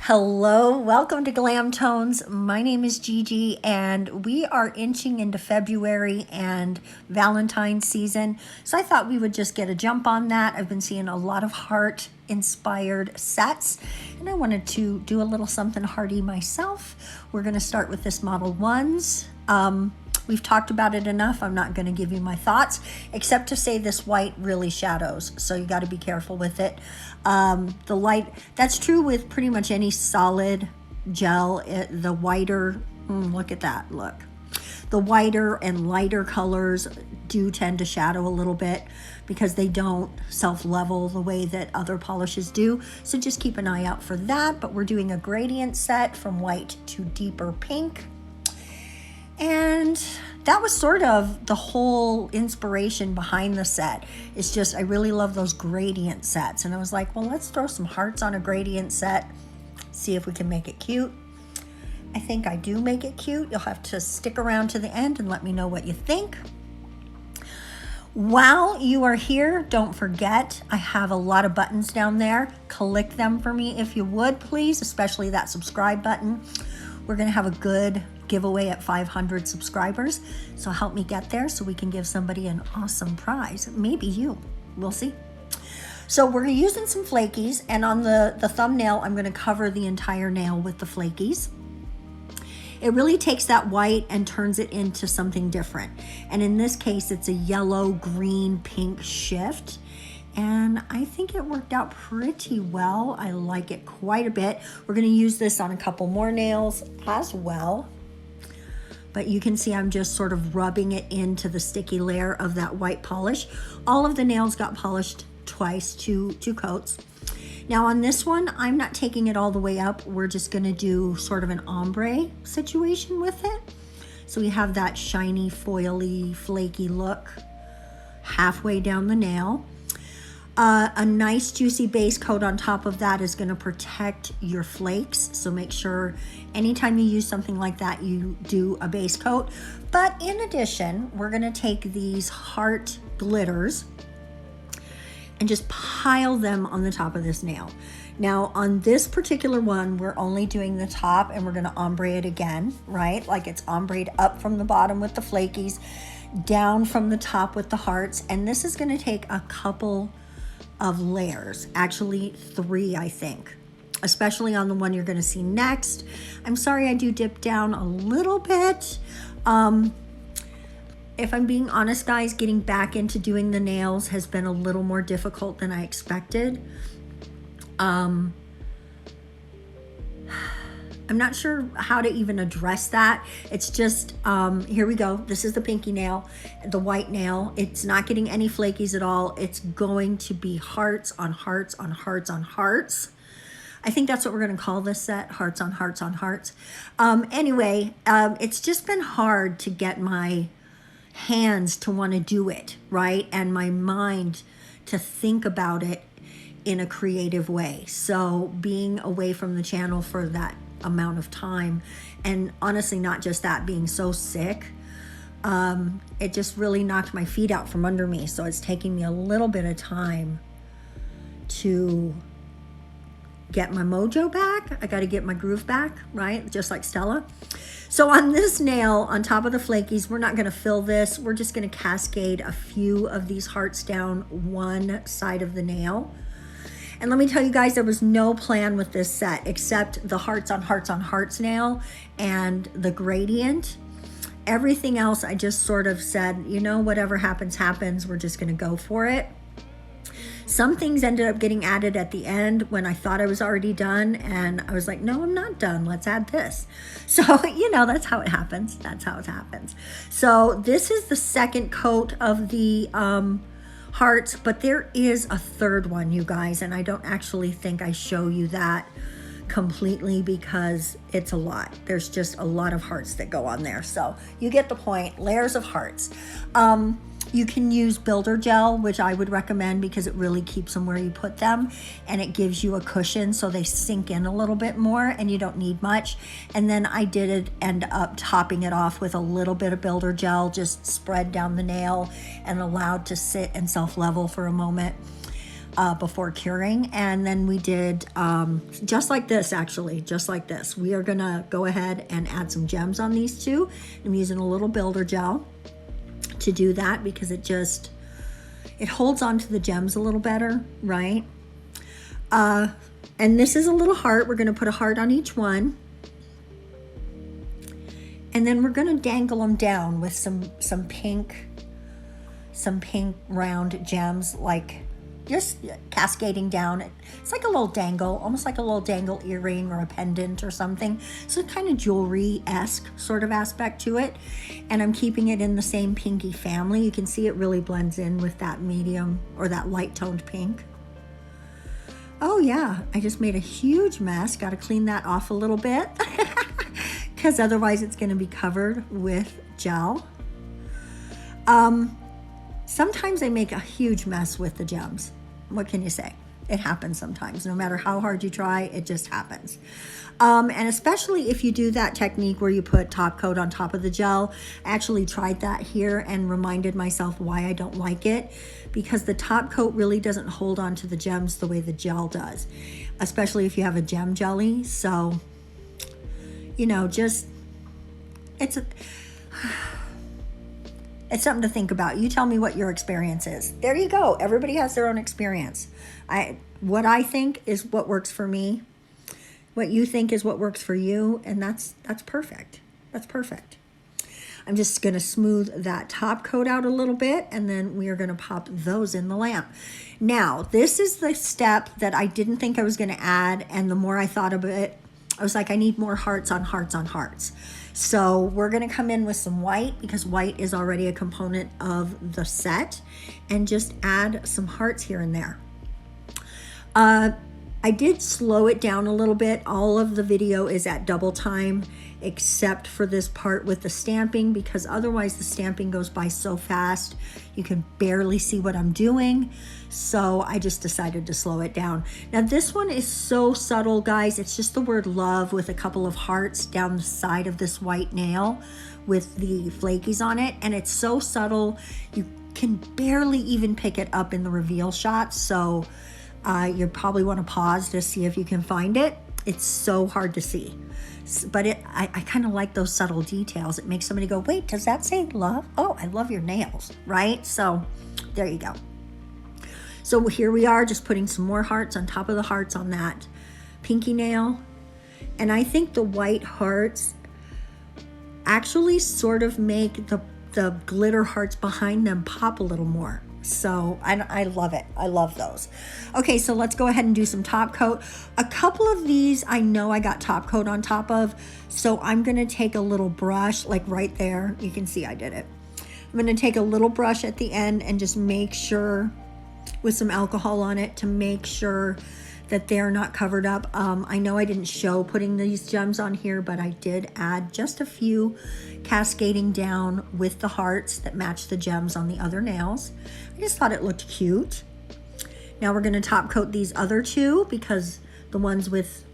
Hello, welcome to Glam Tones. My name is Gigi and we are inching into February and Valentine's season. So I thought we would just get a jump on that. I've been seeing a lot of heart inspired sets and I wanted to do a little something hearty myself. We're going to start with this Modelones. We've talked about it enough. I'm not going to give you my thoughts, except to say this white really shadows. So you got to be careful with it. The light, that's true with pretty much any solid gel. The whiter, look at that, look. The whiter and lighter colors do tend to shadow a little bit because they don't self-level the way that other polishes do. So just keep an eye out for that. But we're doing a gradient set from white to deeper pink. And that was sort of the whole inspiration behind the set. It's just, I really love those gradient sets. And I was like, well, let's throw some hearts on a gradient set, see if we can make it cute. I think I do make it cute. You'll have to stick around to the end and let me know what you think. While you are here, don't forget, I have a lot of buttons down there. Click them for me if you would, please, especially that subscribe button. We're gonna have a good giveaway at 500 subscribers. So help me get there so we can give somebody an awesome prize. Maybe you, we'll see. So we're using some flakies, and on the thumbnail, I'm gonna cover the entire nail with the flakies. It really takes that white and turns it into something different. And in this case, it's a yellow, green, pink shift. And I think it worked out pretty well. I like it quite a bit. We're gonna use this on a couple more nails as well. But you can see I'm just sort of rubbing it into the sticky layer of that white polish. All of the nails got polished twice, two coats. Now on this one, I'm not taking it all the way up. We're just gonna do sort of an ombre situation with it. So we have that shiny, foily, flaky look halfway down the nail. A nice juicy base coat on top of that is going to protect your flakes. So make sure anytime you use something like that, you do a base coat. But in addition, we're going to take these heart glitters and just pile them on the top of this nail. Now on this particular one, we're only doing the top and we're going to ombre it again, right? Like it's ombreed up from the bottom with the flakies, down from the top with the hearts. And this is going to take a couple of layers, actually 3, I think, especially on the one you're going to see next. I'm sorry I do dip down a little bit. If I'm being honest, guys, getting back into doing the nails has been a little more difficult than I expected. I'm not sure how to even address that. It's just, here we go. This is the pinky nail, the white nail. It's not getting any flakies at all. It's going to be hearts on hearts on hearts on hearts. I think that's what we're gonna call this set, hearts on hearts on hearts. Anyway, it's just been hard to get my hands to wanna do it, right? And my mind to think about it in a creative way. So being away from the channel for that amount of time, and honestly not just that, being so sick, it just really knocked my feet out from under me. So it's taking me a little bit of time to get my mojo back. I got to get my groove back, right? Just like Stella. So on this nail, on top of the flakies, we're not going to fill this. We're just going to cascade a few of these hearts down one side of the nail. And let me tell you guys, there was no plan with this set except the hearts on hearts on hearts nail and the gradient. Everything else, I just sort of said, you know, whatever happens, happens. We're just gonna go for it. Some things ended up getting added at the end when I thought I was already done. And I was like, no, I'm not done. Let's add this. So, you know, that's how it happens. That's how it happens. So this is the second coat of the hearts, but there is a third one, you guys, and I don't actually think I show you that completely because it's a lot. There's just a lot of hearts that go on there. So you get the point, layers of hearts. You can use builder gel, which I would recommend because it really keeps them where you put them, and it gives you a cushion so they sink in a little bit more and you don't need much. And then I did end up topping it off with a little bit of builder gel, just spread down the nail and allowed to sit and self-level for a moment before curing. And then we did just like this, actually, just like this. We are gonna go ahead and add some gems on these two. I'm using a little builder gel to do that because it holds on to the gems a little better, right? And this is a little heart. We're gonna put a heart on each one. And then we're gonna dangle them down with some pink round gems, like just cascading down. It's like a little dangle, almost like a little dangle earring or a pendant or something. So kind of jewelry-esque sort of aspect to it. And I'm keeping it in the same pinky family. You can see it really blends in with that medium or that light toned pink. Oh yeah, I just made a huge mess. Got to clean that off a little bit because otherwise it's going to be covered with gel. Sometimes I make a huge mess with the gems. What can you say? It happens sometimes. No matter how hard you try, it just happens. And especially if you do that technique where you put top coat on top of the gel. I actually tried that here and reminded myself why I don't like it, because the top coat really doesn't hold on to the gems the way the gel does, especially if you have a gem jelly. So, you know, just, it's something to think about. You tell me what your experience is. There you go. Everybody has their own experience. What I think is what works for me. What you think is what works for you. And that's perfect. That's perfect. I'm just going to smooth that top coat out a little bit, and then we are going to pop those in the lamp. Now, this is the step that I didn't think I was going to add, and the more I thought of it, I was like, I need more hearts on hearts on hearts. So we're going to come in with some white, because white is already a component of the set, and just add some hearts here and there. I did slow it down a little bit. All of the video is at double time, except for this part with the stamping, because otherwise the stamping goes by so fast you can barely see what I'm doing. So I just decided to slow it down. Now this one is so subtle, guys. It's just the word love with a couple of hearts down the side of this white nail with the flakies on it, and it's so subtle you can barely even pick it up in the reveal shot. So you probably want to pause to see if you can find it. It's so hard to see, but I kind of like those subtle details. It makes somebody go, wait, does that say love? Oh, I love your nails, right? So there you go. So here we are, just putting some more hearts on top of the hearts on that pinky nail. And I think the white hearts actually sort of make the glitter hearts behind them pop a little more. So I love it. I love those. Okay, so let's go ahead and do some top coat. A couple of these I know I got top coat on top of, so I'm going to take a little brush, like right there. You can see I did it. I'm going to take a little brush at the end and just make sure, with some alcohol on it, to make sure that they're not covered up. I know I didn't show putting these gems on here, but I did add just a few cascading down with the hearts that match the gems on the other nails. I just thought it looked cute. Now we're gonna top coat these other two because the ones with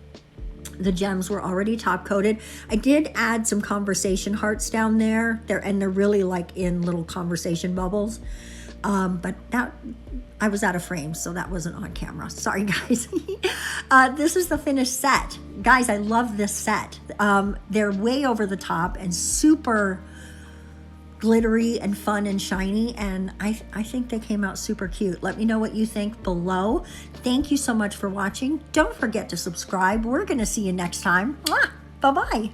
the gems were already top coated. I did add some conversation hearts down there. And they're really like in little conversation bubbles. But that, I was out of frame, so that wasn't on camera. Sorry, guys. This is the finished set. Guys, I love this set. They're way over the top and super glittery and fun and shiny, and I think they came out super cute. Let me know what you think below. Thank you so much for watching. Don't forget to subscribe. We're going to see you next time. Bye-bye.